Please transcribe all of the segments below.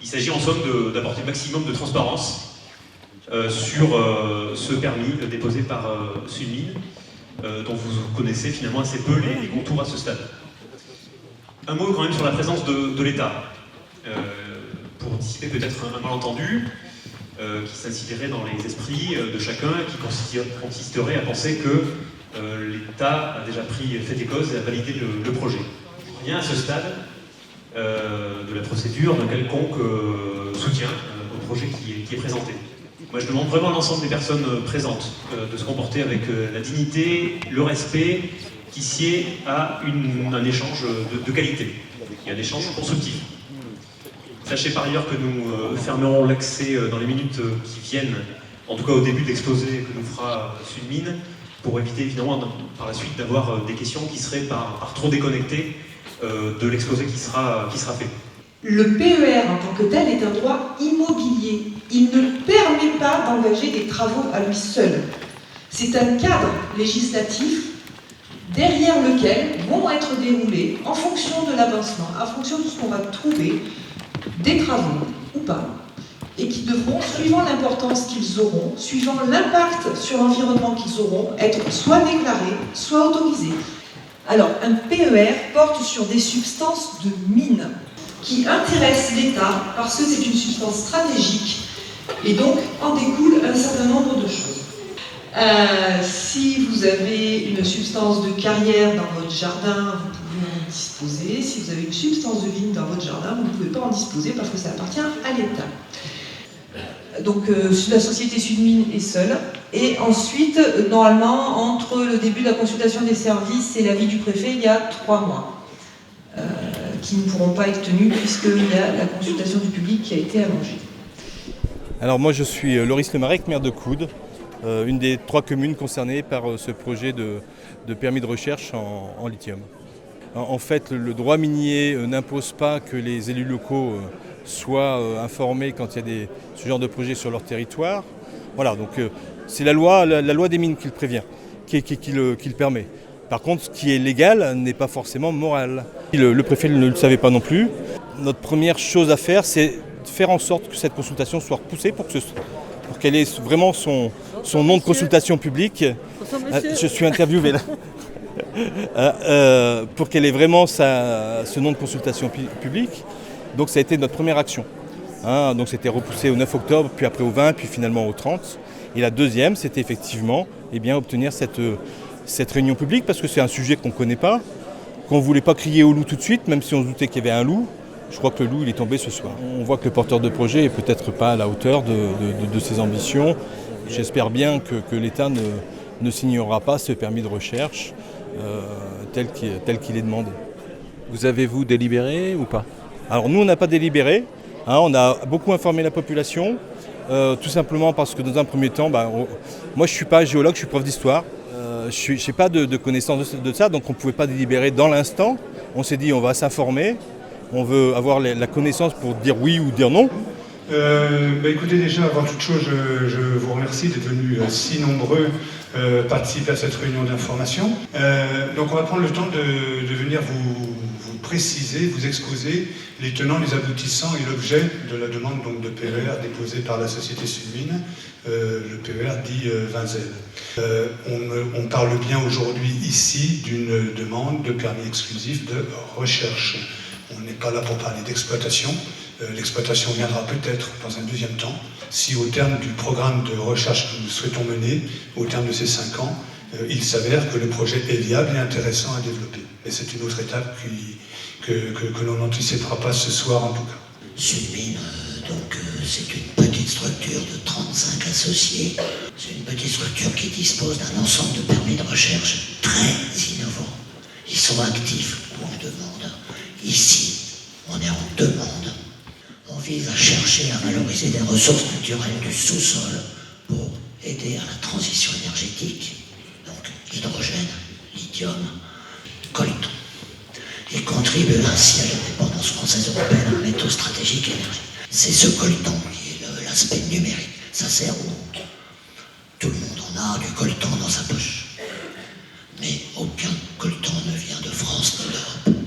Il s'agit en somme d'apporter le maximum de transparence sur ce permis déposé par Sunmine, dont vous connaissez finalement assez peu les contours à ce stade. Un mot quand même sur la présence de l'État, pour dissiper peut-être un malentendu qui s'instillerait dans les esprits de chacun et qui consisterait à penser que l'État a déjà pris fait et cause et a validé le projet. Rien à ce stade de la procédure d'un quelconque soutien au projet qui est présenté. Moi, je demande vraiment à l'ensemble des personnes présentes de se comporter avec la dignité, le respect qui sied à un échange de qualité et un échange constructif. Sachez par ailleurs que nous fermerons l'accès dans les minutes qui viennent, en tout cas au début de l'exposé que nous fera Sunmine, pour éviter évidemment par la suite d'avoir des questions qui seraient par trop déconnectées de l'exposé qui sera fait. Le PER en tant que tel est un droit immobilier. Il ne permet pas d'engager des travaux à lui seul. C'est un cadre législatif derrière lequel vont être déroulés, en fonction de l'avancement, en fonction de ce qu'on va trouver, des travaux ou pas, et qui devront, suivant l'importance qu'ils auront, suivant l'impact sur l'environnement qu'ils auront, être soit déclarés, soit autorisés. Alors, un PER porte sur des substances de mine qui intéressent l'État parce que c'est une substance stratégique et donc en découle un certain nombre de choses. Si vous avez une substance de carrière dans votre jardin, vous pouvez en disposer. Si vous avez une substance de vigne dans votre jardin, vous ne pouvez pas en disposer parce que ça appartient à l'État. Donc la société Sunmine est seule. Et ensuite, normalement, entre le début de la consultation des services et l'avis du préfet, il y a 3 mois qui ne pourront pas être tenus puisqu'il y a la consultation du public qui a été allongée. Alors moi je suis Loris Lemarec, maire de Coudes, une des 3 communes concernées par ce projet de permis de recherche en lithium. En fait, le droit minier n'impose pas que les élus locaux soient informés quand il y a ce genre de projet sur leur territoire. Voilà, donc c'est la loi des mines qui le prévient, qui le permet. Par contre, ce qui est légal n'est pas forcément moral. Le préfet ne le savait pas non plus. Notre première chose à faire, c'est de faire en sorte que cette consultation soit repoussée pour qu'elle ait vraiment son nom de consultation publique. Je suis interviewé là. Pour qu'elle ait vraiment ce nom de consultation publique. Donc ça a été notre première action. Donc c'était repoussé au 9 octobre, puis après au 20, puis finalement au 30. Et la deuxième, c'était effectivement obtenir cette réunion publique, parce que c'est un sujet qu'on ne connaît pas, qu'on ne voulait pas crier au loup tout de suite, même si on se doutait qu'il y avait un loup. Je crois que le loup il est tombé ce soir. On voit que le porteur de projet n'est peut-être pas à la hauteur de ses ambitions. J'espère bien que l'État ne signera pas ce permis de recherche tel qu'il est demandé. Vous avez-vous délibéré ou pas? Alors nous on n'a pas délibéré, on a beaucoup informé la population, tout simplement parce que dans un premier temps, moi je ne suis pas géologue, je suis prof d'histoire. Je n'ai pas de connaissance de ça, donc on ne pouvait pas délibérer dans l'instant. On s'est dit on va s'informer, on veut avoir la connaissance pour dire oui ou dire non. Écoutez, déjà, avant toute chose, je vous remercie d'être venus si nombreux participer à cette réunion d'information. Donc on va prendre le temps de venir vous préciser, vous exposer les tenants, les aboutissants et l'objet de la demande donc, de PER déposée par la société Sunmine, le PER dit Vinzel. On parle bien aujourd'hui ici d'une demande de permis exclusif de recherche. On n'est pas là pour parler d'exploitation. L'exploitation viendra peut-être dans un deuxième temps, si au terme du programme de recherche que nous souhaitons mener, au terme de ces 5 ans, il s'avère que le projet est viable et intéressant à développer. Et c'est une autre étape que l'on n'anticipera pas ce soir en tout cas. Sunmine, c'est une petite structure de 35 associés. C'est une petite structure qui dispose d'un ensemble de permis de recherche très innovants. Ils sont actifs ou en demande. Ici, on est en demande. On vise à chercher à valoriser des ressources naturelles du sous-sol pour aider à la transition énergétique. Donc hydrogène, lithium, coltan. Et contribuer ainsi à l'indépendance française européenne en métaux stratégiques énergie. C'est ce coltan qui est l'aspect numérique. Ça sert où tout le monde en a du coltan dans sa poche. Mais aucun coltan ne vient de France ni d'Europe.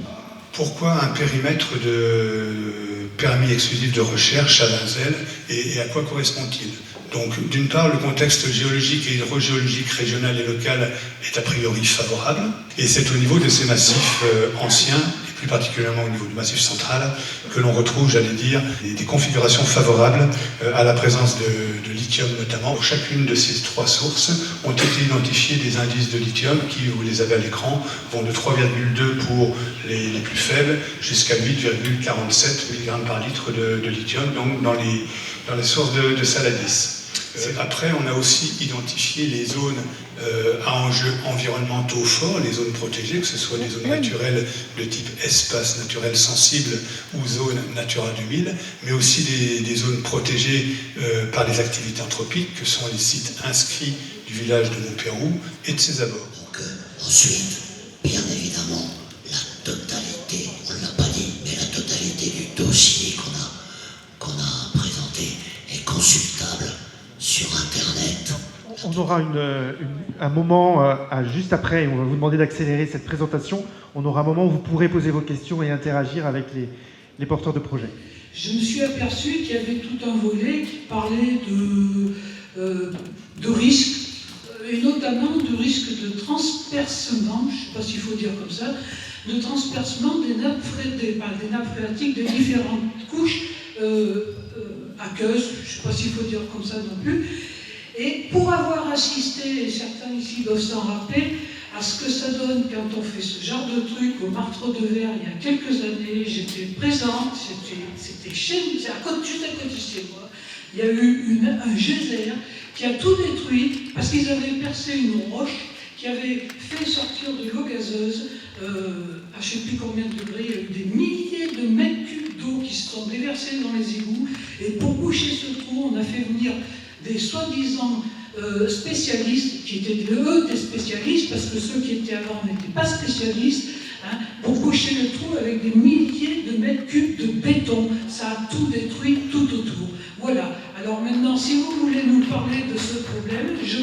Pourquoi un périmètre de permis exclusif de recherche à Vinzelles et à quoi correspond-il? Donc, d'une part, le contexte géologique et hydrogéologique régional et local est a priori favorable, et c'est au niveau de ces massifs anciens, et plus particulièrement au niveau du massif central, que l'on retrouve, j'allais dire, des configurations favorables à la présence de lithium notamment. Pour chacune de ces 3 sources ont été identifiés des indices de lithium qui, vous les avez à l'écran, vont de 3,2 pour les plus faibles jusqu'à 8,47 mg par litre de lithium, donc dans les sources de Saladis. Après, on a aussi identifié les zones à enjeux environnementaux forts, les zones protégées, que ce soit des zones naturelles de type espace naturel sensible ou zones Natura 2000, mais aussi des zones protégées par les activités anthropiques, que sont les sites inscrits du village de Montpérou et de ses abords. Donc, ensuite, bien évidemment, la totalité, on ne l'a pas dit, mais la totalité du dossier qu'on a présenté est consultable sur Internet. On aura un moment juste après, on va vous demander d'accélérer cette présentation. On aura un moment où vous pourrez poser vos questions et interagir avec les porteurs de projets. Je me suis aperçu qu'il y avait tout un volet qui parlait de risques, et notamment de risques de transpercement, je ne sais pas s'il faut dire comme ça, de transpercement des nappes phréatiques de différentes couches aqueuses, je ne sais pas s'il faut dire comme ça non plus. Et pour avoir assisté, et certains ici doivent s'en rappeler, à ce que ça donne quand on fait ce genre de truc au Martre de Verre il y a quelques années, j'étais présente, c'était juste à côté de chez moi. Il y a eu un geyser qui a tout détruit parce qu'ils avaient percé une roche qui avait fait sortir de l'eau gazeuse à je ne sais plus combien de degrés. Il y a eu des milliers de mètres cubes d'eau qui se sont déversés dans les égouts. Et pour boucher ce trou, on a fait venir des soi-disant spécialistes, qui étaient des spécialistes, parce que ceux qui étaient avant n'étaient pas spécialistes, hein, pour boucher le trou avec des milliers de mètres cubes de béton. Ça a tout détruit tout autour. Voilà. Alors maintenant, si vous voulez nous parler de ce problème, je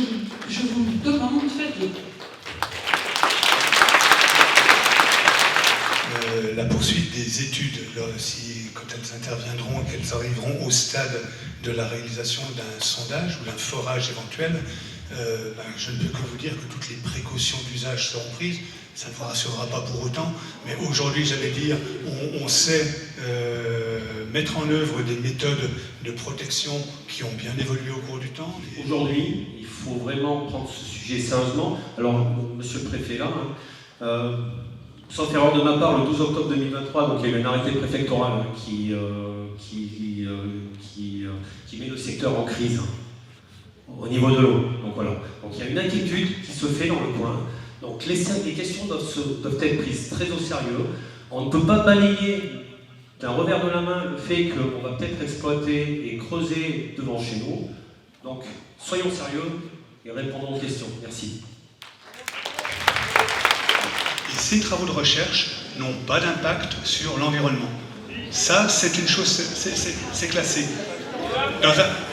vous demande, faites-le. La poursuite des études, quand elles interviendront et qu'elles arriveront au stade de la réalisation d'un sondage ou d'un forage éventuel, je ne peux que vous dire que toutes les précautions d'usage seront prises. Ça ne vous rassurera pas pour autant, mais aujourd'hui, j'allais dire, on sait mettre en œuvre des méthodes de protection qui ont bien évolué au cours du temps. Aujourd'hui, il faut vraiment prendre ce sujet sérieusement. Alors, monsieur le préfet, là, sauf erreur de ma part, le 12 octobre 2023, donc il y a eu un arrêté préfectoral qui met le secteur en crise au niveau de l'eau. Donc voilà. Donc il y a une inquiétude qui se fait dans le coin. Donc les questions doivent être prises très au sérieux. On ne peut pas balayer d'un revers de la main le fait qu'on va peut-être exploiter et creuser devant chez nous. Donc soyons sérieux et répondons aux questions. Merci. Et ces travaux de recherche n'ont pas d'impact sur l'environnement. Ça, c'est une chose, c'est classé.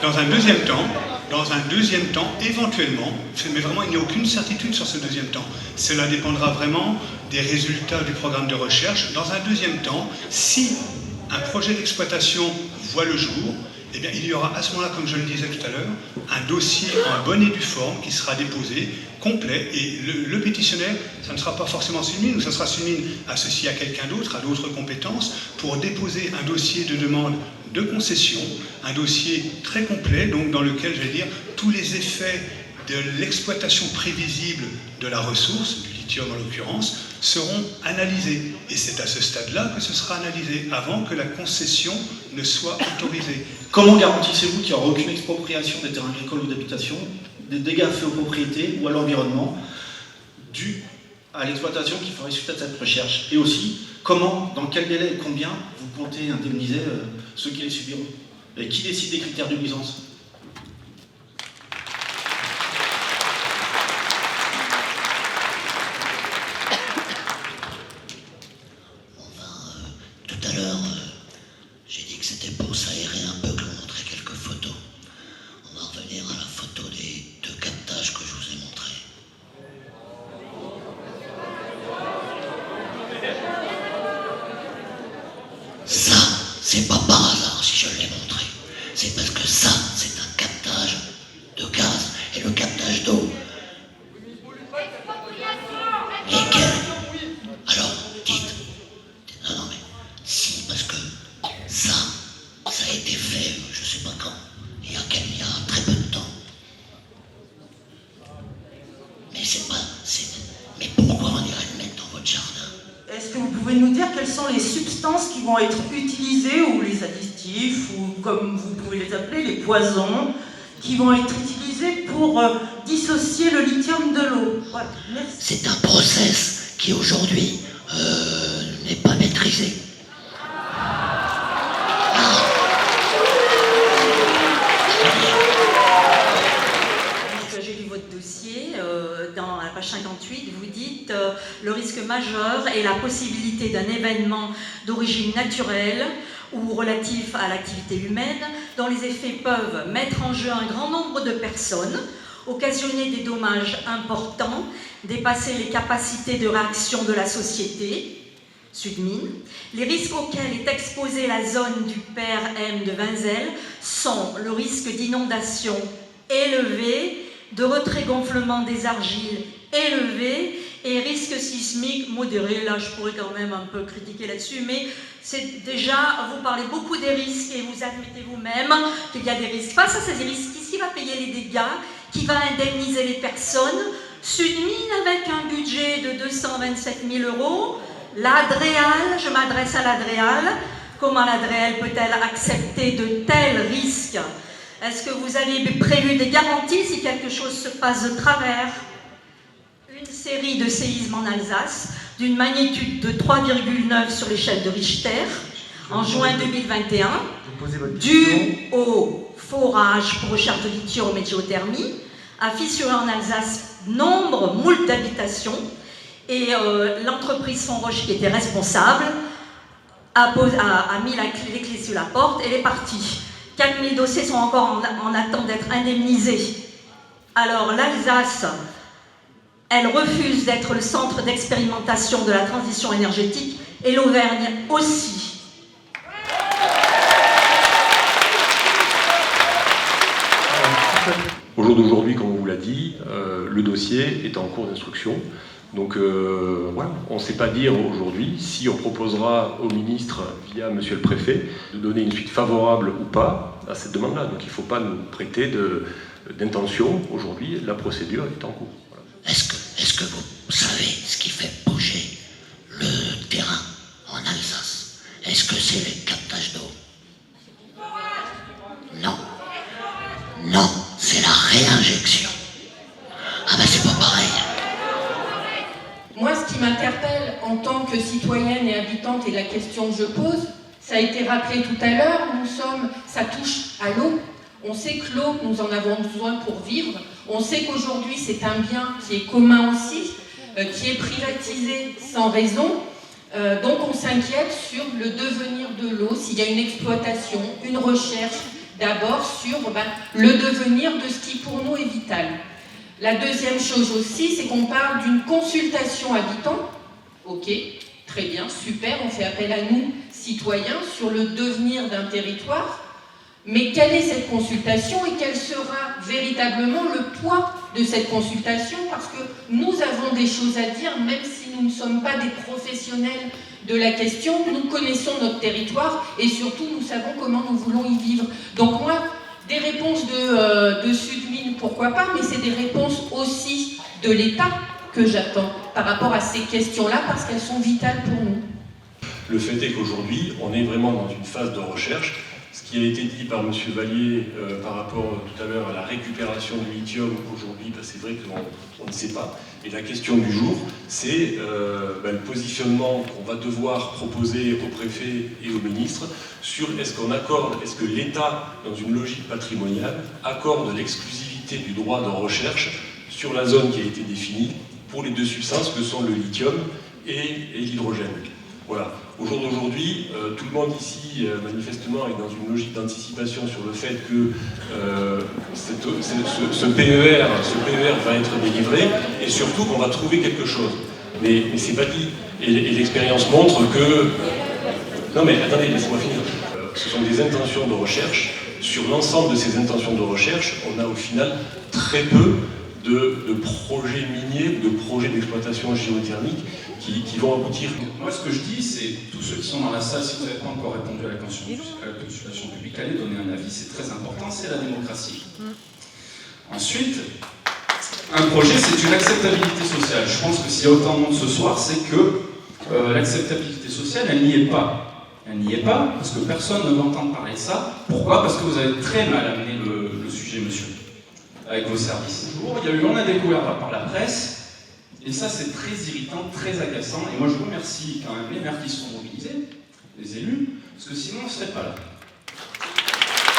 Dans un deuxième temps, éventuellement, mais vraiment il n'y a aucune certitude sur ce deuxième temps. Cela dépendra vraiment des résultats du programme de recherche. Dans un deuxième temps, si un projet d'exploitation voit le jour, eh bien, il y aura à ce moment-là, comme je le disais tout à l'heure, un dossier en bonne et due forme qui sera déposé, complet, et le pétitionnaire, ça ne sera pas forcément Sunmine, ou ça sera Sunmine associé à quelqu'un d'autre, à d'autres compétences, pour déposer un dossier de demande de concession, un dossier très complet, donc dans lequel, je vais dire, tous les effets de l'exploitation prévisible de la ressource, du lithium en l'occurrence, seront analysés. Et c'est à ce stade-là que ce sera analysé, avant que la concession ne soit autorisée. Comment garantissez-vous qu'il n'y aura aucune expropriation des terrains agricoles ou d'habitation, des dégâts faits aux propriétés ou à l'environnement dus à l'exploitation qui ferait suite à cette recherche? Et aussi, comment, dans quel délai et combien vous comptez indemniser ceux qui les subiront? Et qui décide des critères de nuisance? Tout à l'heure, j'ai dit que c'était pour s'aérer un peu que vous montrer quelques photos. On va revenir à la photo des 2 captages que je vous ai montrés. C'est pas par hasard si je l'ai montré. C'est parce que ça, c'est un captage de gaz et le captage d'eau. Et quel... Alors, dites. Non, mais si, parce que ça a été fait, je sais pas quand, il y a très peu de temps. Mais mais pourquoi on irait le mettre dans votre jardin? Est-ce que vous pouvez nous dire quelles sont les substances qui vont être utilisées, ou les additifs, ou comme vous pouvez les appeler, les poisons, qui vont être utilisés pour dissocier le lithium de l'eau? Voilà. Merci. C'est un process qui aujourd'hui n'est pas maîtrisé. J'ai lu votre dossier, dans la page 58, vous dites le risque majeur est la possibilité d'un événement d'origine naturelle ou relatif à l'activité humaine, dont les effets peuvent mettre en jeu un grand nombre de personnes, occasionner des dommages importants, dépasser les capacités de réaction de la société. Sudmine. Les risques auxquels est exposée la zone du PRM de Vinzelles sont le risque d'inondation élevé, de retrait-gonflement des argiles élevé et risque sismique modéré. Là, je pourrais quand même un peu critiquer là-dessus, mais c'est déjà, vous parlez beaucoup des risques et vous admettez vous-même qu'il y a des risques. Face à ces risques, qui va payer les dégâts? Qui va indemniser les personnes? Sudmine avec un budget de 227 000 €. L'Adréal, je m'adresse à l'Adréal. Comment l'Adréal peut-elle accepter de tels risques? Est-ce que vous avez prévu des garanties si quelque chose se passe de travers? Une série de séismes en Alsace d'une magnitude de 3,9 sur l'échelle de Richter en juin 2021, dû au forage pour recherche de lithium et de géothermie, a fissuré en Alsace moult d'habitations, et l'entreprise Fonroche, qui était responsable, a mis les clés sur la porte et elle est partie. 4000 dossiers sont encore en attente d'être indemnisés. Alors l'Alsace, elle refuse d'être le centre d'expérimentation de la transition énergétique, et l'Auvergne aussi. Au jour d'aujourd'hui, comme on vous l'a dit, le dossier est en cours d'instruction. Donc voilà, on ne sait pas dire aujourd'hui si on proposera au ministre, via monsieur le préfet, de donner une suite favorable ou pas à cette demande-là. Donc il ne faut pas nous prêter d'intention. Aujourd'hui, la procédure est en cours. Voilà. Est-ce que vous savez ce qui fait bouger le terrain en Alsace? Est-ce que c'est les captages d'eau? Non. Non, c'est la réinjection. Ah ben c'est pas pareil. Moi, ce qui m'interpelle en tant que citoyenne et habitante, et la question que je pose, ça a été rappelé tout à l'heure, ça touche à l'eau. On sait que l'eau, nous en avons besoin pour vivre. On sait qu'aujourd'hui, c'est un bien qui est commun aussi, qui est privatisé sans raison. Donc on s'inquiète sur le devenir de l'eau, s'il y a une exploitation, une recherche, d'abord sur le devenir de ce qui pour nous est vital. La deuxième chose aussi, c'est qu'on parle d'une consultation habitant. Ok, très bien, super, on fait appel à nous, citoyens, sur le devenir d'un territoire. Mais quelle est cette consultation et quel sera véritablement le poids de cette consultation? Parce que nous avons des choses à dire, même si nous ne sommes pas des professionnels de la question, nous connaissons notre territoire et surtout nous savons comment nous voulons y vivre. Donc moi, des réponses de Sudmine, pourquoi pas, mais c'est des réponses aussi de l'État que j'attends par rapport à ces questions-là, parce qu'elles sont vitales pour nous. Le fait est qu'aujourd'hui, on est vraiment dans une phase de recherche. Ce qui a été dit par M. Vallier par rapport tout à l'heure à la récupération du lithium aujourd'hui, c'est vrai qu'on ne sait pas. Et la question du jour, c'est le positionnement qu'on va devoir proposer au préfet et au ministre sur est-ce que l'État, dans une logique patrimoniale, accorde l'exclusivité du droit de recherche sur la zone qui a été définie pour les deux substances que sont le lithium et l'hydrogène. Voilà. Au jour d'aujourd'hui, tout le monde ici, manifestement, est dans une logique d'anticipation sur le fait que ce PER va être délivré et surtout qu'on va trouver quelque chose. Mais c'est pas dit. Et l'expérience montre que... Non mais attendez, laissez-moi finir. ce sont des intentions de recherche. Sur l'ensemble de ces intentions de recherche, on a au final très peu de projets miniers ou de projets d'exploitation géothermique qui vont aboutir. Moi, ce que je dis, c'est tous ceux qui sont dans la salle, si vous n'avez pas encore répondu à la consultation publique, allez donner un avis, c'est très important, c'est la démocratie. Ensuite, un projet, c'est une acceptabilité sociale. Je pense que s'il y a autant de monde ce soir, c'est que l'acceptabilité sociale, elle n'y est pas. Elle n'y est pas parce que personne ne veut entendre parler de ça. Pourquoi? Parce que vous avez très mal amené le sujet, monsieur, avec vos services. On a découvert par la presse, et ça c'est très irritant, très agaçant, et moi je remercie quand même les maires qui se sont mobilisés, les élus, parce que sinon on ne serait pas là.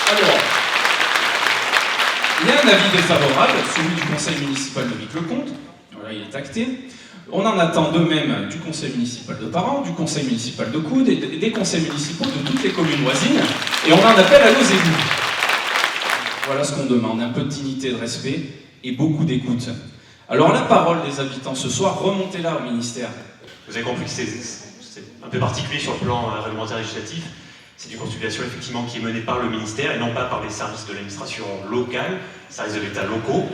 Alors, il y a un avis défavorable, celui du conseil municipal de Vic-le-Comte, voilà, il est acté. On en attend de même du conseil municipal de Parent, du conseil municipal de Coude, et des conseils municipaux de toutes les communes voisines, et on en appelle à nos élus. Voilà ce qu'on demande, un peu de dignité et de respect, et beaucoup d'écoute. Alors la parole des habitants ce soir, remontez-la au ministère. Vous avez compris que c'est un peu particulier sur le plan réglementaire législatif. C'est une consultation effectivement qui est menée par le ministère et non pas par les services de l'administration locale, les services de l'État locaux.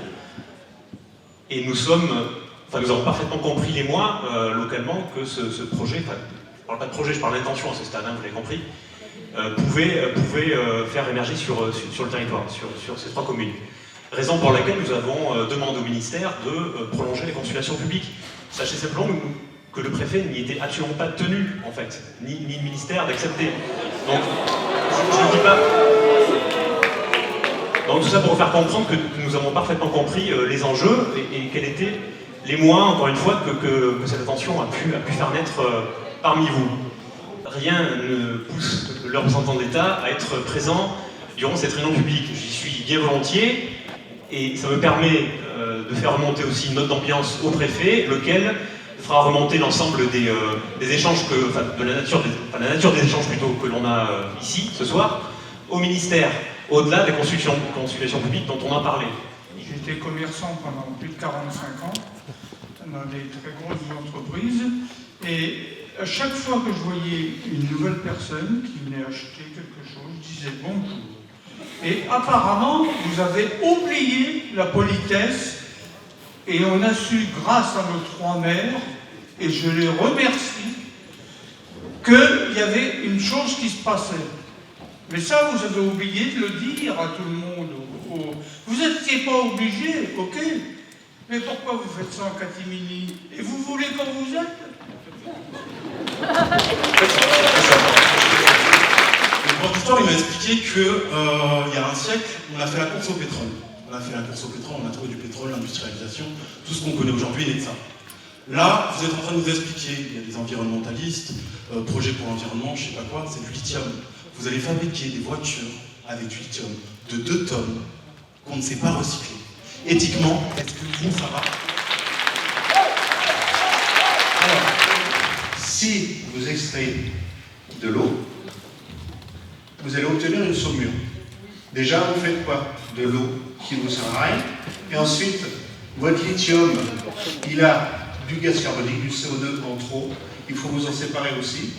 Et nous avons parfaitement compris, les mois, localement, que ce projet, enfin, je ne parle pas de projet, je parle d'intention à ce stade, hein, vous l'avez compris, pouvait faire émerger sur le territoire, sur ces 3 communes. Raison pour laquelle nous avons demandé au ministère de prolonger les consultations publiques. Sachez simplement que le préfet n'y était absolument pas tenu, en fait, ni le ministère d'accepter. Donc, je ne dis pas... Donc tout ça pour vous faire comprendre que nous avons parfaitement compris les enjeux et quels étaient les moyens, encore une fois, que cette attention a pu faire naître parmi vous. Rien ne pousse le représentant de l'État à être présent durant cette réunion publique. J'y suis bien volontier. Et ça me permet de faire remonter aussi une note d'ambiance au préfet, lequel fera remonter l'ensemble des échanges, la nature des échanges plutôt que l'on a ici, ce soir, au ministère, au-delà des consultations publiques dont on a parlé. J'ai été commerçant pendant plus de 45 ans dans des très grosses entreprises, et à chaque fois que je voyais une nouvelle personne qui venait acheter quelque chose, je disais bonjour. Et apparemment, vous avez oublié la politesse, et on a su, grâce à nos 3 maires, et je les remercie, qu'il y avait une chose qui se passait. Mais ça, vous avez oublié de le dire à tout le monde. Vous n'étiez pas obligé, ok, mais pourquoi vous faites ça en catimini? Et vous voulez quand vous êtes? Le producteur, il m'a expliqué qu'il y a un siècle, on a fait la course au pétrole. On a fait la course au pétrole, on a trouvé du pétrole, l'industrialisation, tout ce qu'on connaît aujourd'hui est de ça. Là, vous êtes en train de nous expliquer, il y a des environnementalistes, projets pour l'environnement, je sais pas quoi, c'est du lithium. Vous allez fabriquer des voitures avec du lithium de 2 tonnes qu'on ne sait pas recycler. Éthiquement, est-ce que vous, ça va? Alors, si vous extrayez de l'eau, vous allez obtenir une saumure. Déjà, vous faites quoi? De l'eau qui ne vous sert à rien. Et ensuite, votre lithium, il a du gaz carbonique, du CO2 en trop. Il faut vous en séparer aussi.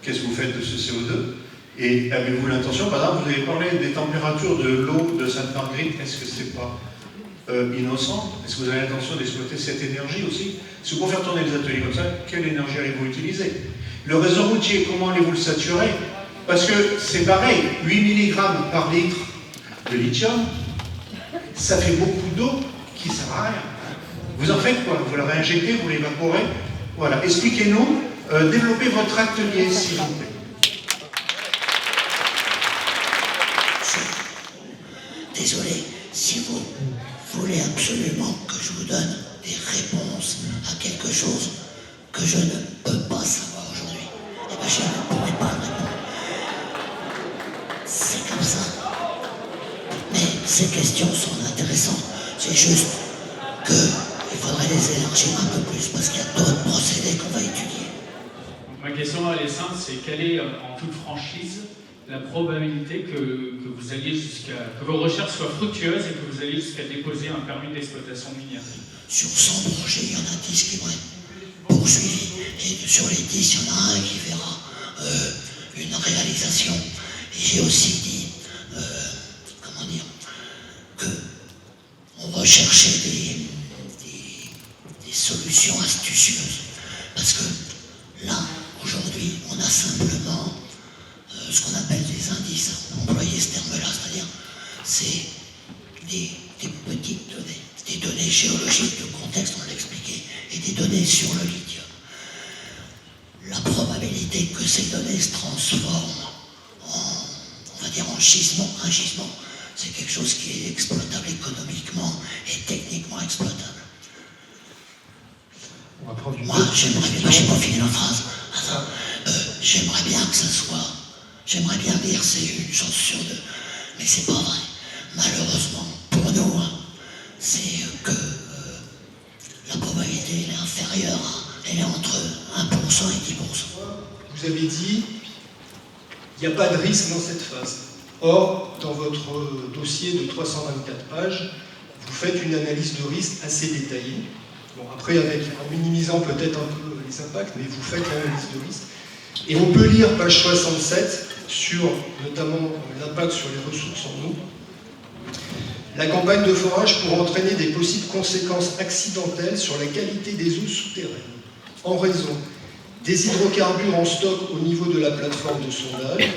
Qu'est-ce que vous faites de ce CO2? Et avez-vous l'intention, par exemple, vous avez parlé des températures de l'eau de Sainte-Marguerite, est-ce que c'est pas innocent? Est-ce que vous avez l'intention d'exploiter cette énergie aussi? Si vous faire tourner les ateliers comme ça, quelle énergie allez-vous utiliser? Le réseau routier, comment allez-vous le saturer? Parce que c'est pareil, 8 mg par litre de lithium, ça fait beaucoup d'eau qui ne sert à rien. Vous en faites quoi? Vous la réinjectez, vous l'évaporez? Voilà, expliquez-nous, développez votre atelier, s'il vous plaît. Désolé, si vous voulez absolument que je vous donne des réponses à quelque chose que je ne peux pas savoir aujourd'hui, eh bien je ne pourrai pas répondre. C'est comme ça. Mais ces questions sont intéressantes. C'est juste qu'il faudrait les élargir un peu plus parce qu'il y a d'autres procédés qu'on va étudier. Ma question elle est simple, c'est quelle est en toute franchise la probabilité que vous alliez que vos recherches soient fructueuses et que vous alliez jusqu'à déposer un permis d'exploitation minière? Sur 100 projets, il y en a 10 qui vont être poursuivis. Et sur les 10, il y en a un qui verra une réalisation. J'ai aussi dit, comment dire, que on recherchait des solutions astucieuses. Parce que là, aujourd'hui, on a simplement ce qu'on appelle des indices. On a employé ce terme-là, c'est-à-dire c'est des petites données, des données géologiques de contexte, on l'a expliqué, et des données sur le lithium. La probabilité que ces données se transforment on va dire en gisement, un gisement, c'est quelque chose qui est exploitable économiquement et techniquement exploitable. Moi, j'aimerais bien, j'ai pas fini la phrase. J'aimerais bien que ça soit, j'aimerais bien dire c'est une chance sur deux, mais c'est pas vrai. Malheureusement, pour nous, c'est que la probabilité elle est inférieure, elle est entre 1% et 10%. Vous avez dit, il n'y a pas de risque dans cette phase. Or, dans votre dossier de 324 pages, vous faites une analyse de risque assez détaillée. Bon, après, en minimisant peut-être un peu les impacts, mais vous faites l'analyse de risque. Et on peut lire page 67 sur notamment l'impact sur les ressources en eau. La campagne de forage pourrait entraîner des possibles conséquences accidentelles sur la qualité des eaux souterraines, en raison des hydrocarbures en stock au niveau de la plateforme de sondage,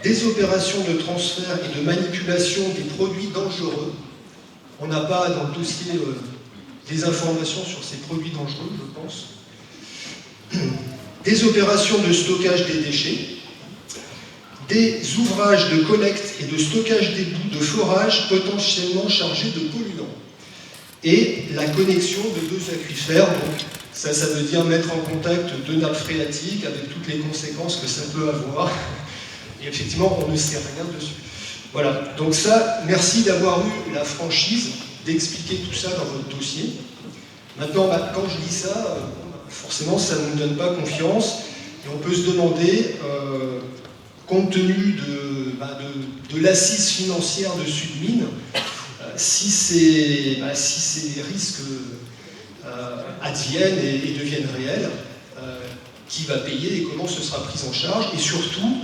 des opérations de transfert et de manipulation des produits dangereux. On n'a pas dans le dossier des informations sur ces produits dangereux, je pense. Des opérations de stockage des déchets, des ouvrages de collecte et de stockage des boues de forage potentiellement chargés de polluants, et la connexion de deux aquifères. Donc, ça veut dire mettre en contact deux nappes phréatiques avec toutes les conséquences que ça peut avoir. Et effectivement, on ne sait rien dessus. Voilà, donc ça, merci d'avoir eu la franchise d'expliquer tout ça dans votre dossier. Maintenant, quand je lis ça, forcément, ça ne nous donne pas confiance. Et on peut se demander, compte tenu de l'assise financière de Sudmine, si ces risques adviennent et deviennent réels, qui va payer et comment ce sera pris en charge, et surtout,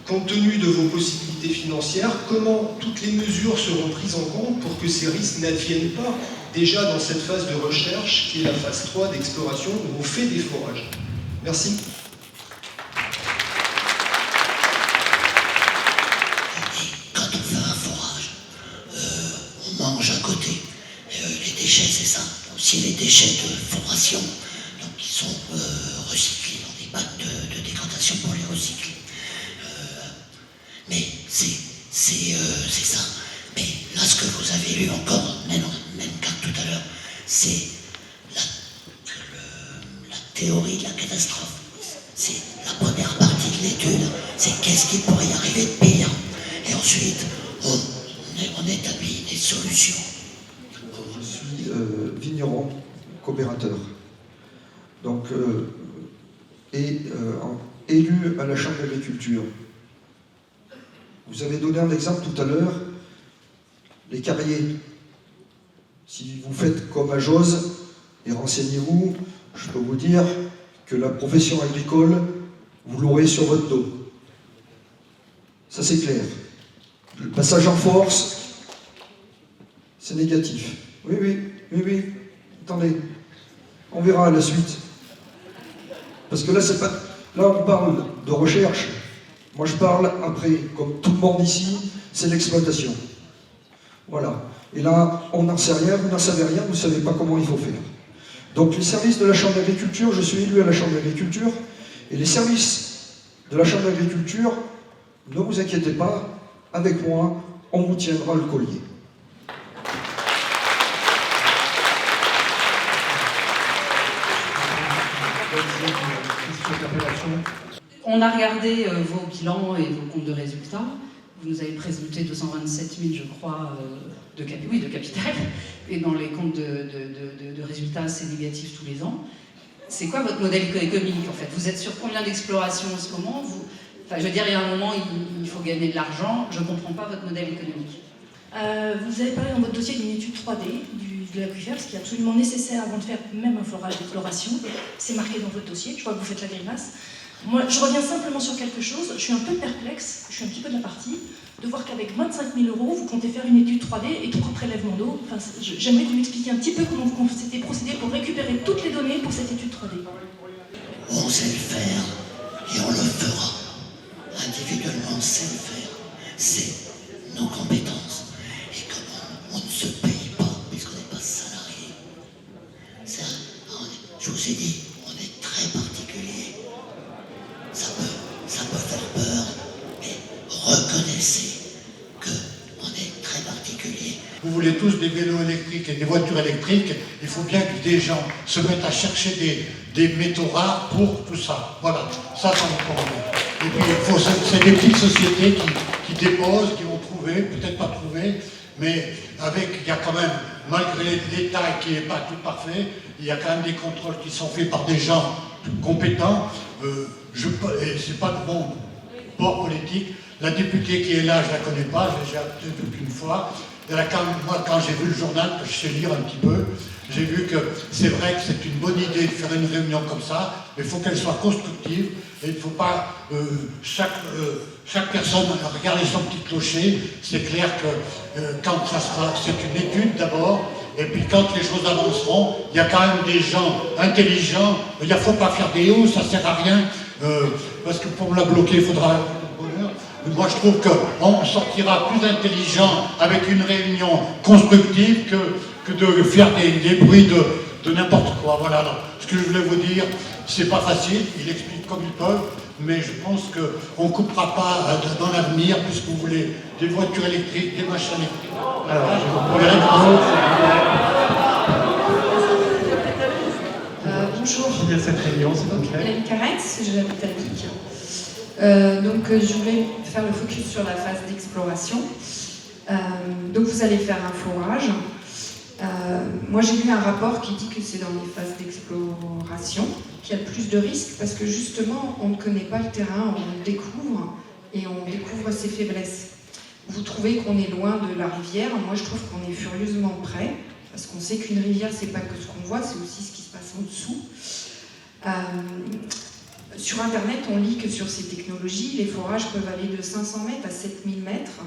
compte tenu de vos possibilités financières, comment toutes les mesures seront prises en compte pour que ces risques n'adviennent pas déjà dans cette phase de recherche qui est la phase 3 d'exploration où on fait des forages. Merci. Quand on fait un forage, on mange à côté. Les déchets, c'est ça. Aussi les déchets de foration, donc qui sont recyclés dans des bacs de décantation pour les recycler. Mais c'est ça. Mais là, ce que vous avez lu encore, même qu'à tout à l'heure, c'est la théorie de la catastrophe. C'est la première partie de l'étude. C'est qu'est-ce qui pourrait y arriver de pire. Et ensuite, on établit des solutions. Je suis vigneron, coopérateur. Donc, élu à la Chambre d'agriculture. Vous avez donné un exemple tout à l'heure, les carriers. Si vous faites comme à Jose, et renseignez-vous, je peux vous dire que la profession agricole, vous l'aurez sur votre dos. Ça c'est clair. Le passage en force, c'est négatif. Oui. Attendez, on verra à la suite. Parce que là, c'est pas... Là, on parle de recherche. Moi, je parle après, comme tout le monde ici, c'est l'exploitation. Voilà. Et là, on n'en sait rien, vous n'en savez rien, vous ne savez pas comment il faut faire. Donc, les services de la Chambre d'agriculture, je suis élu à la Chambre d'agriculture, et les services de la Chambre d'agriculture, ne vous inquiétez pas, avec moi, on vous tiendra le collier. On a regardé vos bilans et vos comptes de résultats. Vous nous avez présenté 227 000, je crois, de capital. Et dans les comptes de résultats, c'est négatif tous les ans. C'est quoi votre modèle économique, en fait? Vous êtes sur combien d'explorations en ce moment? Je veux dire, il y a un moment, il faut gagner de l'argent. Je ne comprends pas votre modèle économique. Vous avez parlé dans votre dossier d'une étude 3D de l'aquifère, ce qui est absolument nécessaire avant de faire même un forage d'exploration. C'est marqué dans votre dossier, je crois que vous faites la grimace. Moi, je reviens simplement sur quelque chose. Je suis un peu perplexe, je suis un petit peu de la partie, de voir qu'avec 25 000 €, vous comptez faire une étude 3D et 3 prélèvements d'eau. Enfin, j'aimerais que vous m'expliquiez un petit peu comment vous s'était procédé pour récupérer toutes les données pour cette étude 3D. On sait le faire et on le fera. Individuellement, on sait le faire. C'est nos compétences. Et comme on ne se paye pas, puisqu'on n'est pas salarié, je vous ai dit, on est très particulier. Ça peut faire peur, mais reconnaissez qu'on est très particulier. Vous voulez tous des vélos électriques et des voitures électriques, il faut bien que des gens se mettent à chercher des métaux rares pour tout ça. Voilà, ça vous convient. Et puis, c'est des petites sociétés qui déposent, qui vont trouver, peut-être pas trouver, mais il y a quand même, malgré l'État qui n'est pas tout parfait, il y a quand même des contrôles qui sont faits par des gens compétents. Et c'est pas de bon bord politique. La députée qui est là, je ne la connais pas, je l'ai déjà vue qu'une fois. Moi, quand j'ai vu le journal, que je sais lire un petit peu, j'ai vu que c'est vrai que c'est une bonne idée de faire une réunion comme ça, mais il faut qu'elle soit constructive, et il ne faut pas chaque personne regarder son petit clocher. C'est clair que quand ça sera, c'est une étude d'abord, et puis quand les choses avanceront, il y a quand même des gens intelligents. Il ne faut pas faire des hauts, ça ne sert à rien, parce que pour la bloquer, il faudra le bonheur. Moi, je trouve qu'on sortira plus intelligent avec une réunion constructive que de faire des bruits de n'importe quoi. Voilà. Alors, ce que je voulais vous dire, c'est pas facile, ils expliquent comme ils peuvent, mais je pense qu'on ne coupera pas dans l'avenir, puisque vous voulez des voitures électriques, des machins électriques. Alors, bonjour. Finir cette réunion, s'il vous plaît. Hélène Carretz, j'habite à Vic. Donc je voulais faire le focus sur la phase d'exploration. Donc vous allez faire un forage. Moi j'ai lu un rapport qui dit que c'est dans les phases d'exploration qu'il y a le plus de risques parce que justement on ne connaît pas le terrain, on le découvre et on découvre ses faiblesses. Vous trouvez qu'on est loin de la rivière, moi je trouve qu'on est furieusement près parce qu'on sait qu'une rivière c'est pas que ce qu'on voit, c'est aussi ce qui se passe en dessous. Sur Internet, on lit que sur ces technologies, les forages peuvent aller de 500 mètres à 7000 mètres.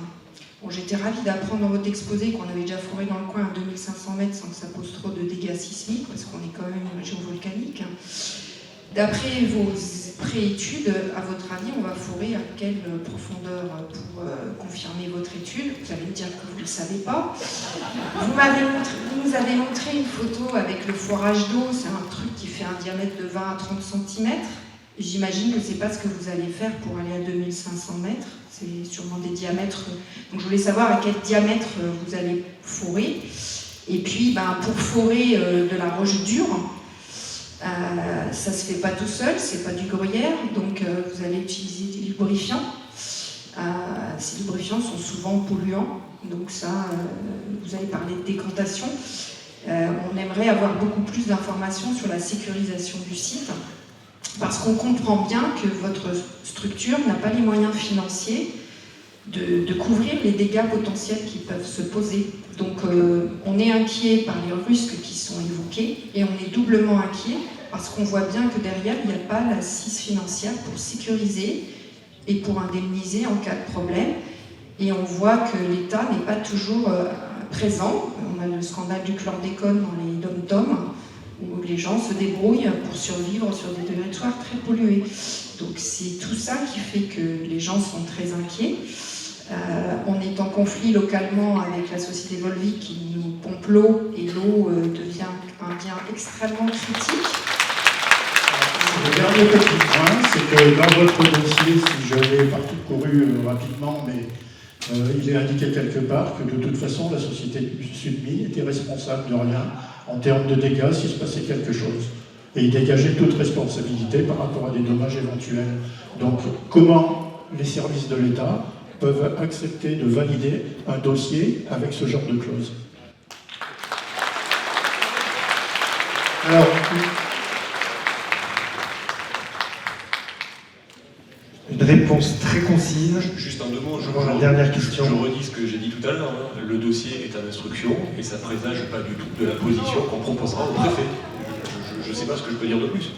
Bon, j'étais ravie d'apprendre dans votre exposé qu'on avait déjà foré dans le coin à 2500 mètres sans que ça pose trop de dégâts sismiques, parce qu'on est quand même une région volcanique. D'après vos préétudes, à votre avis, on va forer à quelle profondeur pour confirmer votre étude? Vous allez me dire que vous ne le savez pas. Vous nous avez montré une photo avec le forage d'eau, c'est un truc qui fait un diamètre de 20 à 30 cm. J'imagine que ce n'est pas ce que vous allez faire pour aller à 2500 mètres, c'est sûrement des diamètres. Donc je voulais savoir à quel diamètre vous allez forer. Et puis pour forer de la roche dure, ça ne se fait pas tout seul, c'est pas du gruyère, donc vous allez utiliser des lubrifiants. Ces lubrifiants sont souvent polluants, donc ça, vous avez parlé de décantation. On aimerait avoir beaucoup plus d'informations sur la sécurisation du site. Parce qu'on comprend bien que votre structure n'a pas les moyens financiers de couvrir les dégâts potentiels qui peuvent se poser. Donc on est inquiet par les risques qui sont évoqués et on est doublement inquiet parce qu'on voit bien que derrière il n'y a pas l'assise financière pour sécuriser et pour indemniser en cas de problème. Et on voit que l'État n'est pas toujours présent. On a le scandale du chlordécone dans les dom-toms, où les gens se débrouillent pour survivre sur des territoires très pollués. Donc c'est tout ça qui fait que les gens sont très inquiets. On est en conflit localement avec la société Volvic qui nous pompe l'eau, et l'eau devient un bien extrêmement critique. Le dernier petit point, c'est que dans votre dossier, si je l'ai parcouru rapidement, mais il est indiqué quelque part que de toute façon la société Sudmi était responsable de rien en termes de dégâts s'il se passait quelque chose. Et il dégageait toute responsabilité par rapport à des dommages éventuels. Donc comment les services de l'État peuvent accepter de valider un dossier avec ce genre de clause? Alors, une réponse très concise. Juste en deux mots, la dernière question. Je redis ce que j'ai dit tout à l'heure. Le dossier est en instruction et ça ne présage pas du tout de la position qu'on proposera au préfet. Je ne sais pas ce que je peux dire de plus.